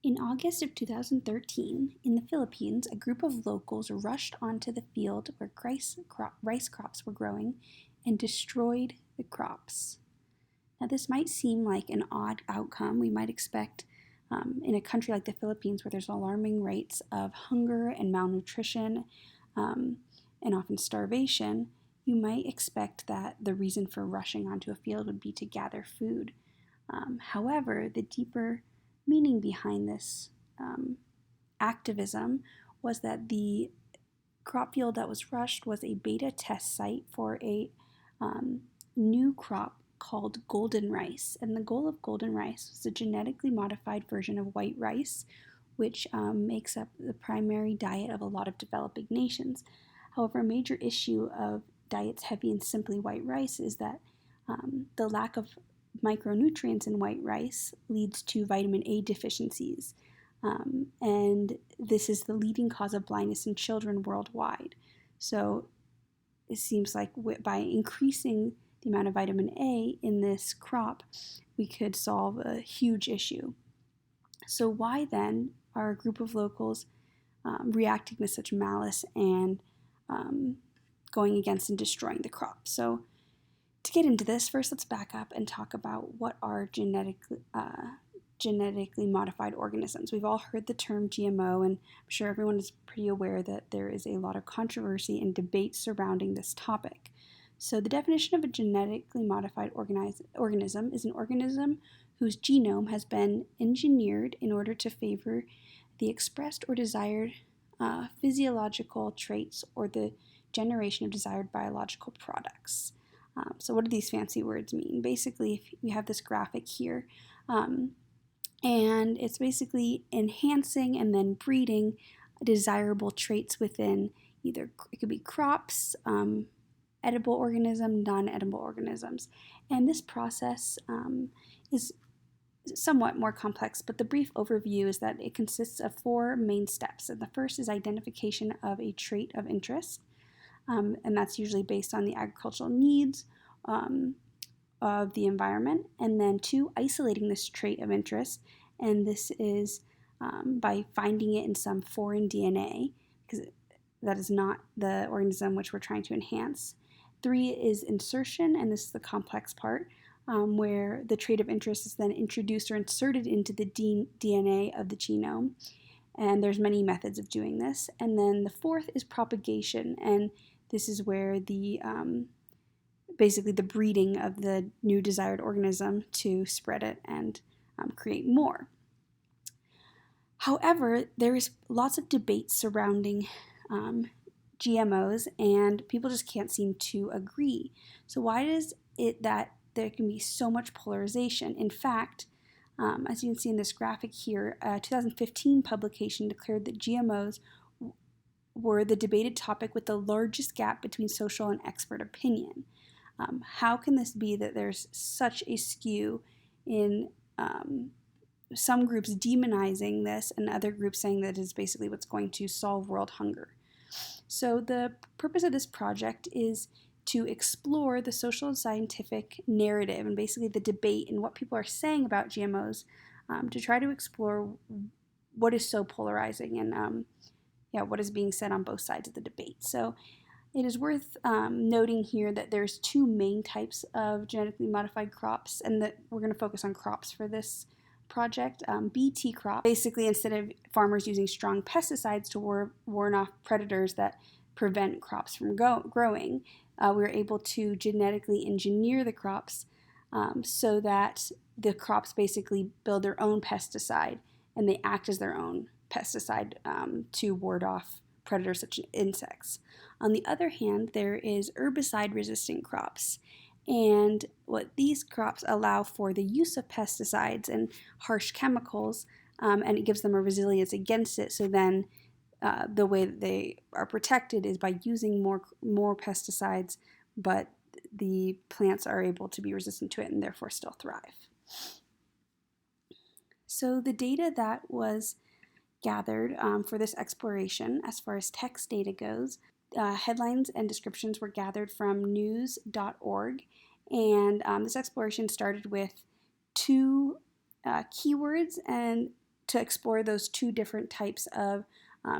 In August of 2013, in the Philippines, a group of locals rushed onto the field where rice crops were growing and destroyed the crops. Now, this might seem like an odd outcome. We might expect in a country like the Philippines, where there's alarming rates of hunger and malnutrition and often starvation, you might expect that the reason for rushing onto a field would be to gather food. However, the deeper meaning behind this activism was that the crop field that was rushed was a beta test site for a new crop called golden rice. And the goal of golden rice was a genetically modified version of white rice, which makes up the primary diet of a lot of developing nations. However, a major issue of diets heavy in simply white rice is that the lack of micronutrients in white rice leads to vitamin A deficiencies, and this is the leading cause of blindness in children worldwide. So it seems like by increasing the amount of vitamin A in this crop, we could solve a huge issue. So why then are a group of locals reacting with such malice and going against and destroying the crop? So to get into this, first let's back up and talk about what are genetically modified organisms. We've all heard the term GMO, and I'm sure everyone is pretty aware that there is a lot of controversy and debate surrounding this topic. So the definition of a genetically modified organism is an organism whose genome has been engineered in order to favor the expressed or desired physiological traits or the generation of desired biological products. So what do these fancy words mean? Basically, if we have this graphic here, and it's basically enhancing and then breeding desirable traits within either, it could be crops, edible organisms, non-edible organisms. And this process is somewhat more complex, but the brief overview is that it consists of 4 main steps. And the first is identification of a trait of interest. And that's usually based on the agricultural needs of the environment. And then 2, isolating this trait of interest, and this is by finding it in some foreign DNA, because that is not the organism which we're trying to enhance. 3 is insertion, and this is the complex part, where the trait of interest is then introduced or inserted into the DNA of the genome. And there's many methods of doing this. And then the 4th is propagation, and this is where the basically the breeding of the new desired organism to spread it and create more. However, there is lots of debate surrounding GMOs, and people just can't seem to agree. So why is it that there can be so much polarization? In fact, as you can see in this graphic here, a 2015 publication declared that GMOs were the debated topic with the largest gap between social and expert opinion. How can this be that there's such a skew in some groups demonizing this and other groups saying that it's basically what's going to solve world hunger? So the purpose of this project is to explore the social and scientific narrative and basically the debate and what people are saying about GMOs, to try to explore what is so polarizing and what is being said on both sides of the debate. So it is worth noting here that there's 2 main types of genetically modified crops, and that we're going to focus on crops for this project. BT crop, basically instead of farmers using strong pesticides to warn off predators that prevent crops from growing, we were able to genetically engineer the crops so that the crops basically build their own pesticide, and they act as their own pesticide to ward off predators such as insects. On the other hand, there is herbicide-resistant crops, and what these crops allow for the use of pesticides and harsh chemicals, and it gives them a resilience against it. So then the way that they are protected is by using more pesticides, but the plants are able to be resistant to it and therefore still thrive. So the data that was gathered for this exploration, as far as text data goes, headlines and descriptions were gathered from news.org, and this exploration started with 2 keywords, and to explore those two different types of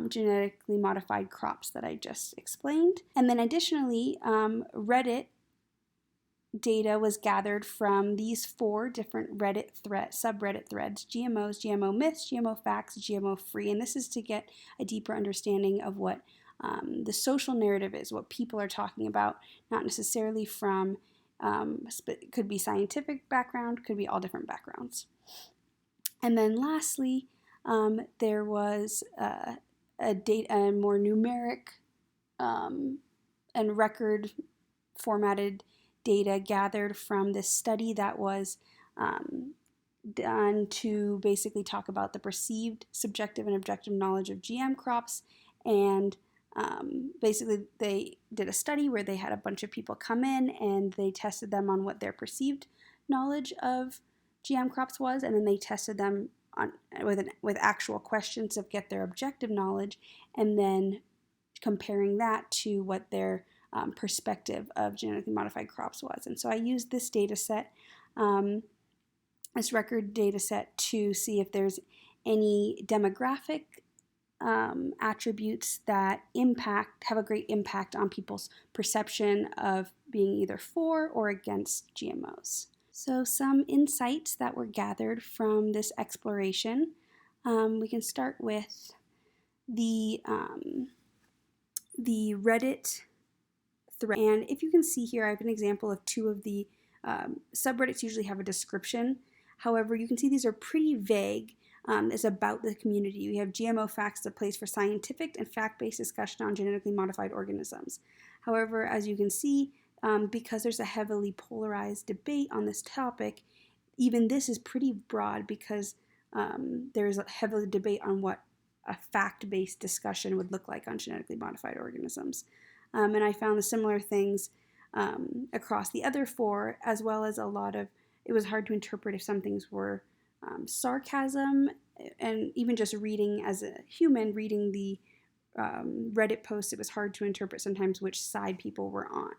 genetically modified crops that I just explained. And then additionally, Reddit data was gathered from these 4 different subreddit threads: GMOs, GMO myths, GMO facts, GMO free. And this is to get a deeper understanding of what the social narrative is, what people are talking about, not necessarily from, could be scientific background, could be all different backgrounds. And then lastly, there was a more numeric and record formatted data gathered from this study that was done to basically talk about the perceived subjective and objective knowledge of GM crops. And basically they did a study where they had a bunch of people come in and they tested them on what their perceived knowledge of GM crops was, and then they tested them on with actual questions to get their objective knowledge, and then comparing that to what their perspective of genetically modified crops was. And so I used this data set, this record data set, to see if there's any demographic attributes that have a great impact on people's perception of being either for or against GMOs. So some insights that were gathered from this exploration. We can start with the Reddit thread. And if you can see here, I have an example of 2 of the subreddits usually have a description. However, you can see these are pretty vague. It's about the community. We have GMO facts, a place for scientific and fact-based discussion on genetically modified organisms. However, as you can see, because there's a heavily polarized debate on this topic, even this is pretty broad, because there's a heavy debate on what a fact-based discussion would look like on genetically modified organisms. And I found the similar things across the other 4, as well as it was hard to interpret if some things were sarcasm, and even just reading as a human, reading the Reddit posts, it was hard to interpret sometimes which side people were on.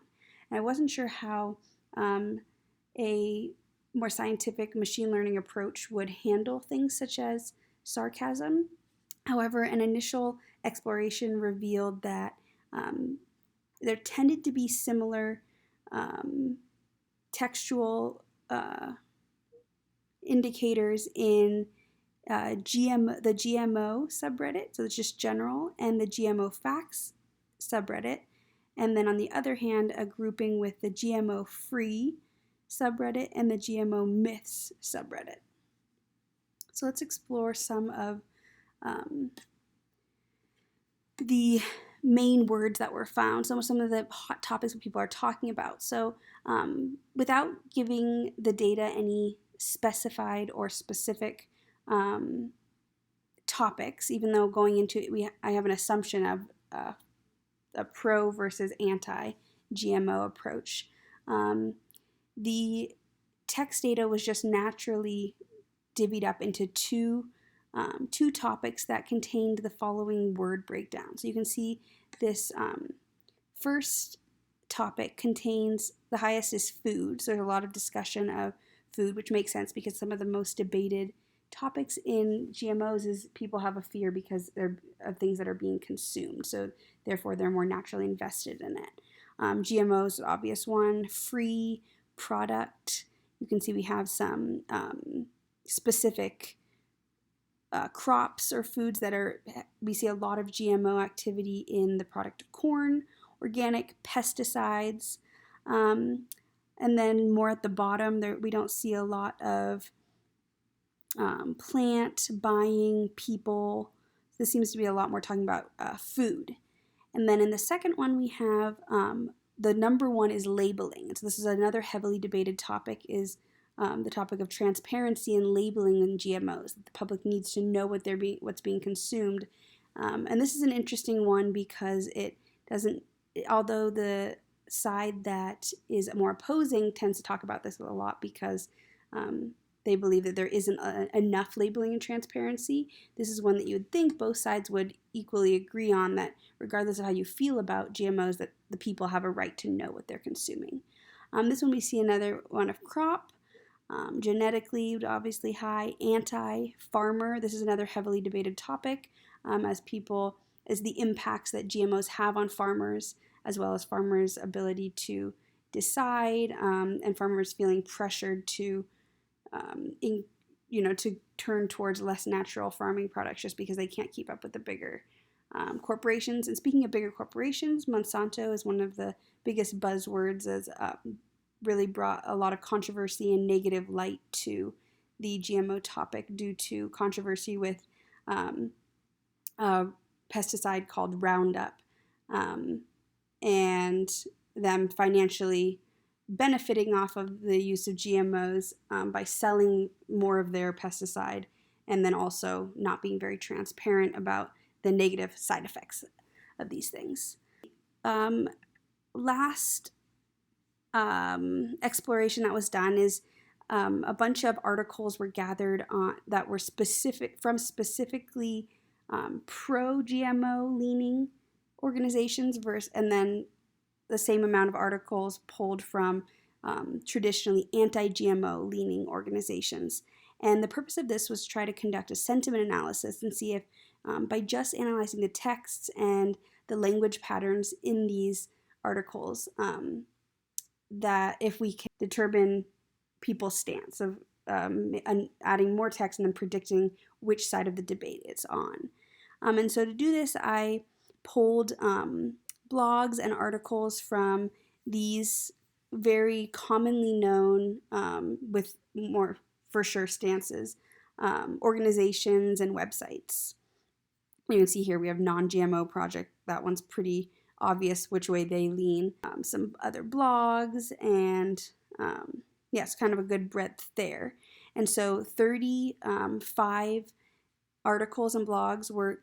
And I wasn't sure how a more scientific machine learning approach would handle things such as sarcasm. However, an initial exploration revealed that there tended to be similar textual indicators in the GMO subreddit, so it's just general, and the GMO facts subreddit. And then on the other hand, a grouping with the GMO free subreddit and the GMO myths subreddit. So let's explore some of the main words that were found, some of the hot topics that people are talking about. So without giving the data any specified or specific topics, even though going into it, I have an assumption of a pro versus anti-GMO approach. The text data was just naturally divvied up into two topics that contained the following word breakdown. So you can see this first topic contains, the highest is food. So there's a lot of discussion of food, which makes sense because some of the most debated topics in GMOs is people have a fear because they're of things that are being consumed. So therefore they're more naturally invested in it. GMOs, obvious one. Free, product. You can see we have some specific crops or foods we see a lot of GMO activity in the product of corn, organic, pesticides, and then more at the bottom there we don't see a lot of plant buying, people. This seems to be a lot more talking about food. And then in the second one we have the number 1 is labeling. So this is another heavily debated topic, is the topic of transparency and labeling in GMOs. The public needs to know what's being consumed. And this is an interesting one because although the side that is more opposing tends to talk about this a lot because they believe that there isn't enough labeling and transparency. This is one that you would think both sides would equally agree on, that regardless of how you feel about GMOs, that the people have a right to know what they're consuming. This one we see another one of crop. Genetically, obviously high. Anti-farmer, this is another heavily debated topic as the impacts that GMOs have on farmers, as well as farmers' ability to decide, and farmers feeling pressured to to turn towards less natural farming products just because they can't keep up with the bigger corporations. And speaking of bigger corporations, Monsanto is one of the biggest buzzwords, as really brought a lot of controversy and negative light to the GMO topic due to controversy with a pesticide called Roundup, and them financially benefiting off of the use of GMOs by selling more of their pesticide, and then also not being very transparent about the negative side effects of these things. Last exploration that was done is a bunch of articles were gathered on that were specifically pro-GMO leaning organizations and then the same amount of articles pulled from traditionally anti-GMO leaning organizations. And the purpose of this was to try to conduct a sentiment analysis and see if by just analyzing the texts and the language patterns in these articles, that if we can determine people's stance of adding more text and then predicting which side of the debate it's on. And so to do this, I pulled blogs and articles from these very commonly known, with more for sure stances, organizations and websites. You can see here we have Non-GMO Project. That one's pretty obvious which way they lean. Some other blogs, and yes, kind of a good breadth there. And so 35 articles and blogs were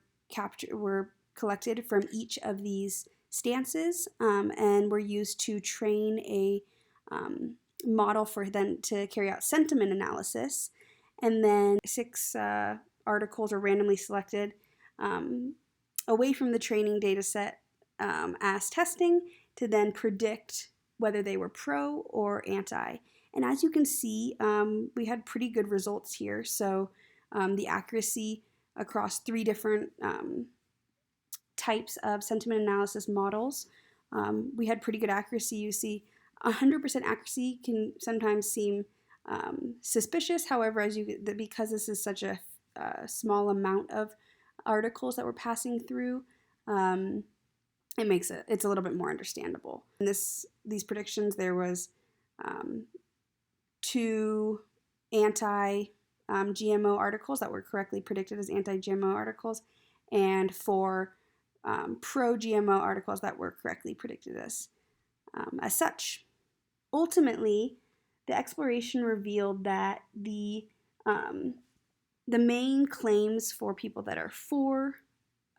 collected from each of these stances, and were used to train a model for them to carry out sentiment analysis. And then 6 articles are randomly selected away from the training data set as testing to then predict whether they were pro or anti. And as you can see, we had pretty good results here. So the accuracy across 3 different types of sentiment analysis models, we had pretty good accuracy. You see 100% accuracy can sometimes seem suspicious. However, because this is such a small amount of articles that we're passing through, it's a little bit more understandable. In these predictions, there was 2 anti-GMO articles that were correctly predicted as anti-GMO articles, and 4 pro-GMO articles that were correctly predicted as such. Ultimately, the exploration revealed that the main claims for people that are for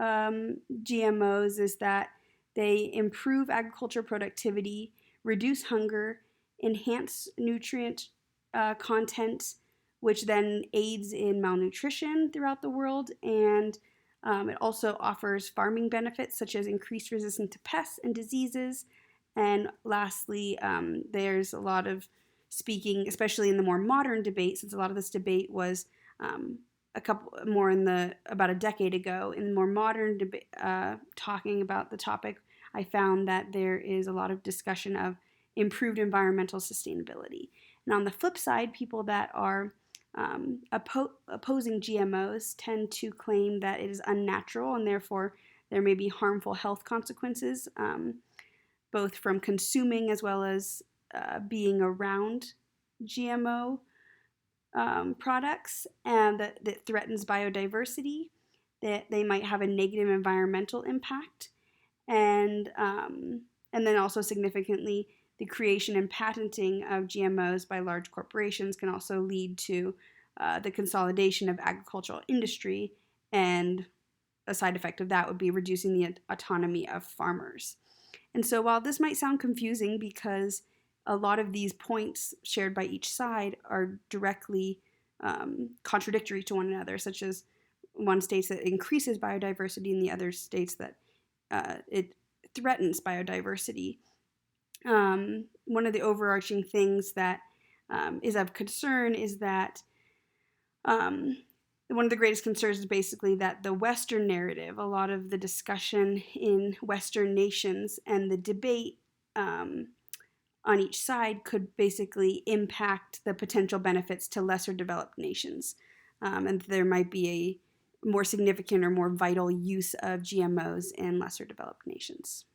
GMOs is that they improve agriculture productivity, reduce hunger, enhance nutrient content, which then aids in malnutrition throughout the world, and it also offers farming benefits such as increased resistance to pests and diseases. And lastly, there's a lot of speaking, especially in the more modern debate, since a lot of this debate was about a decade ago. In the more modern debate, talking about the topic, I found that there is a lot of discussion of improved environmental sustainability. And on the flip side, people that are opposing GMOs tend to claim that it is unnatural and therefore there may be harmful health consequences, both from consuming as well as being around GMO products, and that threatens biodiversity, that they might have a negative environmental impact, and then also significantly, the creation and patenting of GMOs by large corporations can also lead to the consolidation of agricultural industry, and a side effect of that would be reducing the autonomy of farmers. And so while this might sound confusing because a lot of these points shared by each side are directly contradictory to one another, such as one states that it increases biodiversity and the other states that it threatens biodiversity. One of the overarching things that is of concern is that one of the greatest concerns is basically that the Western narrative, a lot of the discussion in Western nations and the debate on each side could basically impact the potential benefits to lesser developed nations. And there might be a more significant or more vital use of GMOs in lesser developed nations.